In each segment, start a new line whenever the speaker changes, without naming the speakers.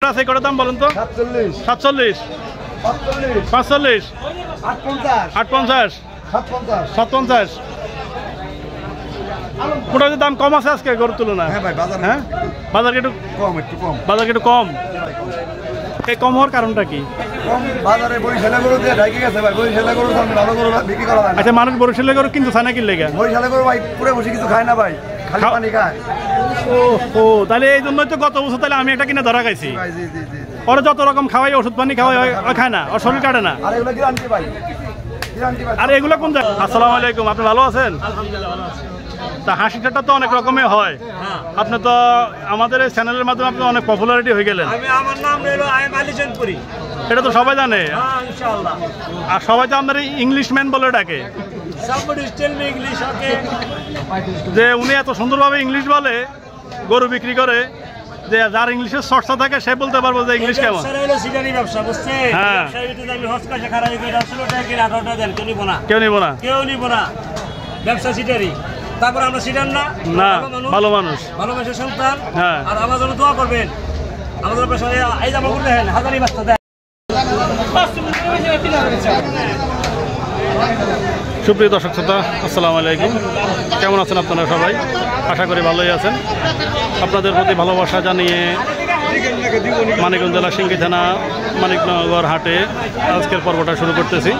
কটা আছে কটার দাম বলেন তো? 47, 45, 58, 57। মোটামুটি দাম কম আছে আজকে গরুর তুলনায়।
হ্যাঁ ভাই বাজার
হ্যাঁ বাজার একটু
কম।
বাজার একটু কম। এই কম হওয়ার কারণটা কি?
কম বাজারে বরিশালে গরু দিয়ে ঢাকে গেছে ভাই। বরিশালে গরু ভালো গরু বিক্রি করা যায় না।
আচ্ছা, মানুষ বরিশালে গরু কিন্তু চায় না কি লেগে?
বরিশালে গরু ভাই পুরো বসে কিছু খায় না ভাই, খালি পানি খায়।
তাহলে এই জন্যই তো গত বছর তাহলে আমি একটা কিনে ধরা খাইছি।
জি।
ওরা যত রকম খাওয়াই, ওষুধ পানি খাওয়াই, খায় না, ওর শরীর কাটে না।
আর এগুলো গ্যারান্টি ভাই,
আর এগুলো কোন জায়গা? আসসালামু আলাইকুম, আপনি ভালো আছেন?
আলহামদুলিল্লাহ ভালো আছি।
তা হাসিটা তো অনেক রকমের হয়। আপনি তো আমাদের এই চ্যানেলের মাধ্যমে আপনি অনেক পপুলারিটি হয়ে গেলেন।
আমার নাম হলো আলিজনপুরি।
এটা তো সবাই জানে।
হ্যাঁ ইনশাআল্লাহ।
আর সবাই তো আপনার ইংলিশম্যান বলে ডাকে।
Somebody tell me English, okay?
যে উনি এত সুন্দরভাবে ইংলিশ বলে, গরু বিক্রি করে, যে যার ইংলিশের চর্চা থাকে সে বলতে পারবো যে ইংলিশ কেমন।
স্যার হলো সিটারি ব্যবসা, বুঝছেন?
হ্যাঁ।
ব্যবসা ভিতরে আমি হজ কাছে খারাপ করে 18 টাকা কিনে 18 টাকা দেন, কেউ নিব না।
কেউ নিব না।
কেউ নিব না। ব্যবসা সিটারি। তারপর আমরা সিটার না।
না, ভালো মানুষ।
ভালো মানুষের সন্তান।
হ্যাঁ।
আর আমার জন্য দোয়া করবেন। আমাদের পেছনে এই যে আমরা বলতে দেন, হাজারি বাচ্চা দেন।
সুপ্রিয় দর্শক শ্রোতা, আসসালামু আলাইকুম। কেমন আছেন আপনারা সবাই? আশা করি ভালোই আছেন। আপনাদের প্রতি ভালোবাসা জানিয়ে মানিকগঞ্জ জেলা সিংড়ি থানা মানিকনগর হাটে আজকের পর্বটা শুরু করতেছি।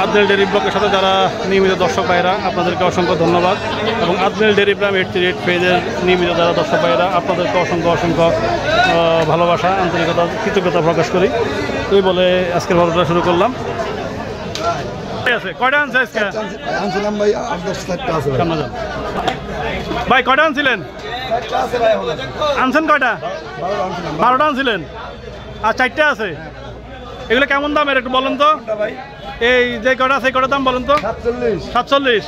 আদনেল ডেরি ব্লকের সাথে যারা নিয়মিত দর্শক ভাইরা, আপনাদেরকে অসংখ্য ধন্যবাদ। এবং আদনেল ডেরি ব্রাম 88 পেজের নিয়মিত যারা দর্শক ভাইরা, আপনাদেরকে অসংখ্য ভালোবাসা, আন্তরিকতা, কৃতজ্ঞতা প্রকাশ করি। এই বলে আজকের পর্বটা শুরু করলাম। কয়টা আনছে আজকে?
আনছিলাম ভাই 8-10টা আছে ভাই।
ভাই কয়টা আনছিলেন? আনছেন কয়টা? 12টা আনছিলেন। আর 4টা আছে। এগুলো কেমন দামের একটু বলেন তো? এই যে কয়টা আছে কয়টার দাম বলেন তো? 47, 45,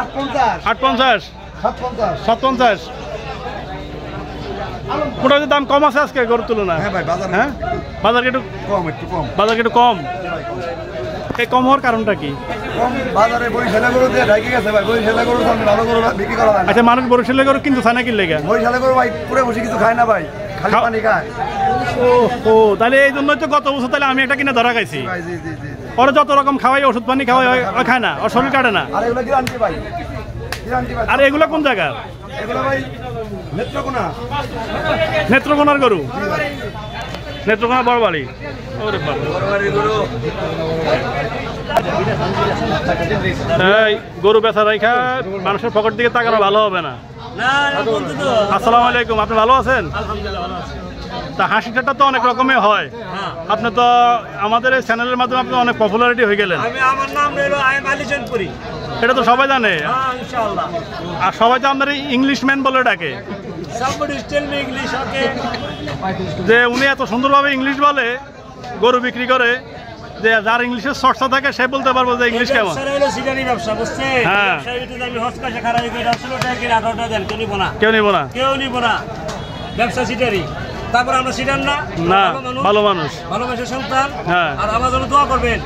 58, 57। মোটামুটি দাম কম আছে আজকে গরুর তুলনায়।
হ্যাঁ ভাই বাজার
বাজার একটু
কম।
বাজার একটু কম। এই কম হওয়ার কারণটা কি?
কম বাজারে বরিশালে গরু দিয়ে ঢাকে গেছে ভাই। বরিশালে গরু ভালো গরু বিক্রি করা যায় না।
আচ্ছা, মানুষ বরিশালে গরু কিন্তু চায় না কি লেগে?
বরিশালে গরু ভাই পুরো বসে কিছু খায় না ভাই, খালি পানি খায়।
তাহলে এই জন্যই তো গত বছর তাহলে আমি একটা কিনে ধরা খাইছি।
জি।
ওরা যত রকম খাওয়াই, ওষুধ পানি খাওয়াই, খায় না, ওর শরীর কাটে না।
আর এগুলো গ্যারান্টি ভাই,
আর এগুলো কোন জায়গা?
এগুলো ভাই
নেত্রকোনার গরু। নেত্রকোনা বড়বাড়ি। এই গরু বেচা রাইখা মানুষের পকেট দিকে তাকানো ভালো হবে না। আসসালামু আলাইকুম, আপনি ভালো আছেন?
আলহামদুলিল্লাহ ভালো আছি।
তা হাসিটা তো অনেক রকমের হয়। আপনি তো আমাদের এই চ্যানেলের মাধ্যমে আপনি অনেক পপুলারিটি হয়ে গেলেন।
আমার নাম হলো আলিজনপুরি।
এটা তো সবাই জানে।
হ্যাঁ ইনশাআল্লাহ।
আর সবাই তো আপনার ইংলিশম্যান বলে ডাকে।
Somebody tell me English, okay?
যে উনি এত সুন্দরভাবে ইংলিশ বলে, গরু বিক্রি করে, যে যার ইংলিশের চর্চা থাকে সে বলতে পারবো যে ইংলিশ কেমন।
স্যার হলো সিটারি ব্যবসা, বুঝছেন?
হ্যাঁ।
ব্যবসা ভিতরে আমি হজ কাছে খারাপ করে 18 টাকা কিনে 18 টাকা দেন, কেউ নিব না।
কেউ নিব না।
কেউ নিব না। ব্যবসা সিটারি। তারপর আমরা সিটার না।
না, ভালো মানুষ।
ভালো মানুষের সন্তান।
হ্যাঁ।
আর আমার জন্য দোয়া করবেন।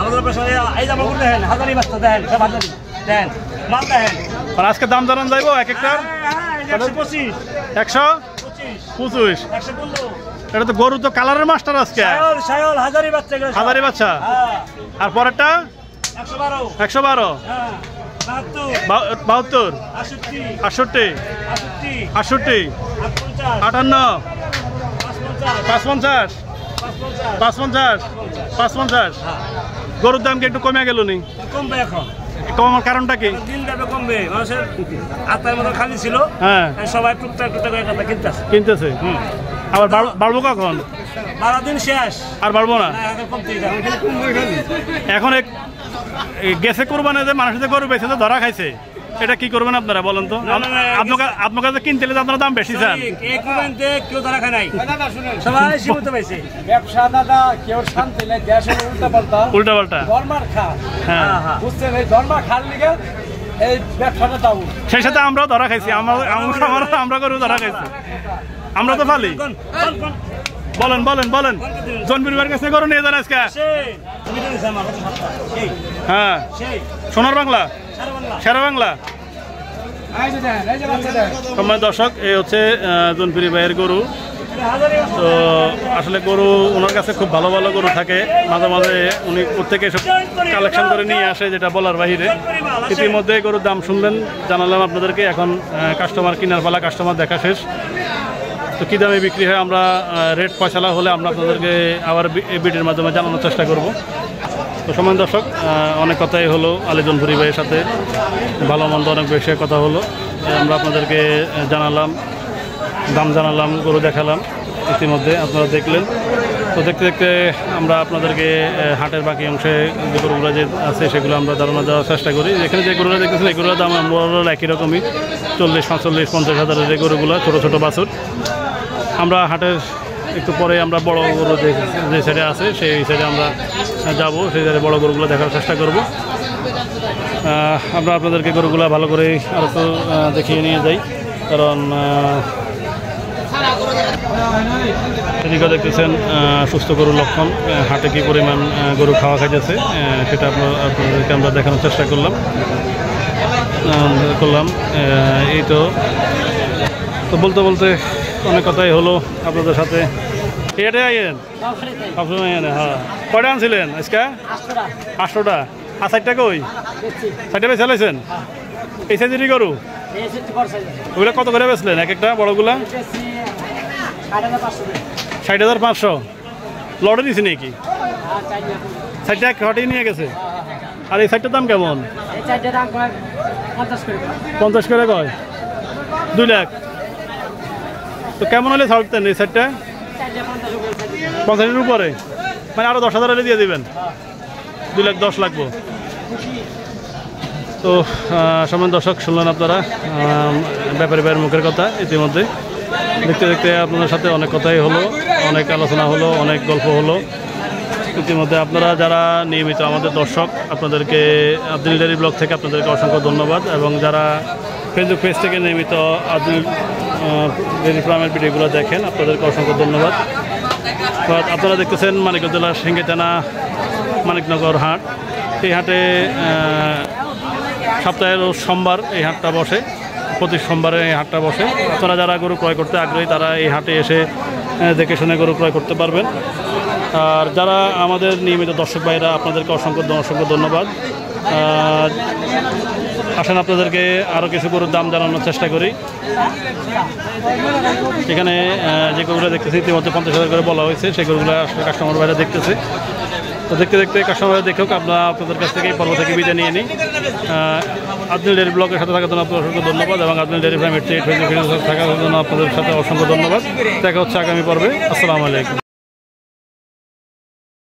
আমাদের পেছনে এই যে আমরা বলতে দেন, হাজারি বাচ্চা দেন, সব হাজারি দেন, মাল দেন।
আর আজকে দাম জানান যাইবো এক একটার?
125,
125।
115।
এটা তো গরু তো কালারের মাস্টার আজকে।
শায়ল হাজারি বাচ্চা গেছে।
হাজারি বাচ্চা।
হ্যাঁ।
আর পরেরটা
112।
112,
হ্যাঁ। 72,
72,
68,
68,
68,
68,
58,
58, 55, 55। গরুর দাম কি একটু কমে গেল নি?
কমবে এখন।
কমার কারণটা কি?
দিন যাবে কমবে, মানুষের আত্মার মতো খালি ছিল।
হ্যাঁ,
সবাই টুকটাক করে কথা
কিনতেছে। আবার বাড়বো কখন?
12 দিন শেষ।
আর বাড়বো না
এখন কমতেই যাবে।
এখন গেছে কোরবানি যে মানুষের গরু বেছে তো ধরা খাইছে, এটা কি করবেন আপনারা বলেন তো? আপনার কাছে কিনতে আপনার দাম বেশি চান।
কেউ ধরা খায় নাই, সবাই সীমিত পাইছে।
ব্যবসা দাদা কেউ শান্তি নেই, দেশের উল্টা পাল্টা ধর্মার খা।
হ্যাঁ,
বুঝছেন? এই ধর্মা খাল লিগে এই ব্যবসাটা দাও।
সেই সাথে আমরাও ধরা খাইছি। আমরা গরু ধরা খাইছি। আমরা তো ফালি। বলেন জনবির কাছে গরু নিয়ে যান আজকে। হ্যাঁ, সোনার বাংলা, সেরা বাংলা। সম্মানিত দর্শক, এই হচ্ছে জনপ্রিয় ভাইয়ের গরু। তো আসলে গরু ওনার কাছে খুব ভালো ভালো গরু থাকে, মাঝে মাঝে উনি প্রত্যেকে সব কালেকশন করে নিয়ে আসে, যেটা বলার বাহিরে। ইতিমধ্যে গরুর দাম শুনলেন, জানালাম আপনাদেরকে। এখন কাস্টমার কেনার পালা, কাস্টমার দেখা শেষ। তো কী দামে বিক্রি হয় আমরা রেট ফয়সালা হলে আমরা আপনাদেরকে আবার এই ভিডিওর মাধ্যমে জানানোর চেষ্টা করব। তো সম্মানিত দর্শক, অনেক কথাই হলো আলী জনপুরি ভাইয়ের সাথে, ভালো মন্দ অনেক বেশি কথা হলো। আমরা আপনাদেরকে জানালাম, দাম জানালাম, গরু দেখালাম। ইতিমধ্যে আপনারা দেখলেন। তো দেখতে দেখতে আমরা আপনাদেরকে হাটের বাকি অংশে যে গরুগুলো যে আছে সেগুলো আমরা ধারণা দেওয়ার চেষ্টা করি। এখানে যে গরুগুলো দেখতেছেন এই গরুর দাম আমরা একই রকমই, 40, 45, 50 হাজারের যে গরুগুলো, ছোটো ছোটো বাছুর। আমরা হাটের একটু পরে আমরা বড় গরু যে সাইডে আছে সেই সাইডে আমরা যাব, সেই সাইডে বড় গরুগুলো দেখার চেষ্টা করব। আমরা আপনাদেরকে গরুগুলো ভালো করে আরও তো দেখিয়ে নিয়ে যাই, কারণ এদিকে দেখতেছেন সুস্থ গরুর লক্ষণ, হাটে কী পরিমাণ গরু খাওয়া খাইতেছে সেটা আপনাদেরকে আমরা দেখানোর চেষ্টা করলাম। এই তো বলতে বলতে অনেক কথাই হলো আপনাদের সাথে। এটা আইয়েন সবসময় আইয়েন। হ্যাঁ, কয়টা আনছিলেন আজকে? 8টা। আর 4টা কই? 4টা বেছে চালাইছেন? এই সাইজেরই গরু? ওগুলো কত করে বেচলেন এক একটা বড়গুলা? 60,500। লটে দিয়েছি নাকি? 4টা এক হটেই নিয়ে গেছে। আর এই 4টার দাম কেমন? 50 করে কয়? 2 লাখ। তো কেমন হলে ছাড়তেন এই 4টা? 50-এর উপরে, মানে আরও 10,000 হলে দিয়ে দেবেন? 2 লাখ 10 লাগবো। তো সম্মান দর্শক, শুনলেন আপনারা ব্যাপারী ভাইয়ের মুখের কথা। ইতিমধ্যে দেখতে দেখতে আপনাদের সাথে অনেক কথাই হলো, অনেক আলোচনা হলো, অনেক গল্প হলো। ইতিমধ্যে আপনারা যারা নিয়মিত আমাদের দর্শক, আপনাদেরকে আব্দুল ডেয়ারি ব্লগ থেকে আপনাদেরকে অসংখ্য ধন্যবাদ। এবং যারা ফেসবুক পেজ থেকে নিয়মিত আব্দুল ডেয়ারি ফার্মের ভিডিওগুলো দেখেন, আপনাদেরকে অসংখ্য ধন্যবাদ। আপনারা দেখতেছেন মানিকগঞ্জ জেলার সিঙ্গি থানা মানিকনগর হাট। এই হাটে সপ্তাহের সোমবার এই হাটটা বসে, প্রতি সোমবারে এই হাটটা বসে। আপনারা যারা গরু ক্রয় করতে আগ্রহী তারা এই হাটে এসে দেখে শুনে গরু ক্রয় করতে পারবেন। আর যারা আমাদের নিয়মিত দর্শক ভাইরা, আপনাদেরকে অসংখ্য ধন্যবাদ। আসেন আপনাদেরকে আরও কিছু গরুর দাম জানানোর চেষ্টা করি। এখানে যে গরুগুলো দেখতেছি ইতিমধ্যে 50,000 করে বলা হয়েছে, সেই গরুগুলো আসলে কাস্টমার ভাইরা দেখতেছে। তো দেখতে দেখতে কাস্টমার দেখেও আপনাদের কাছ থেকে এই পর্ব থেকে বিদায় নিয়ে নিই। আব্দুল ডেয়ারি ব্লগের সাথে থাকার জন্য আপনাদের অসংখ্য ধন্যবাদ, এবং আব্দুল ডেয়ারি ফার্ম থাকার জন্য আপনাদের সাথে অসংখ্য ধন্যবাদ। দেখা হচ্ছে আগামী পর্বে। আসসালামু আলাইকুম।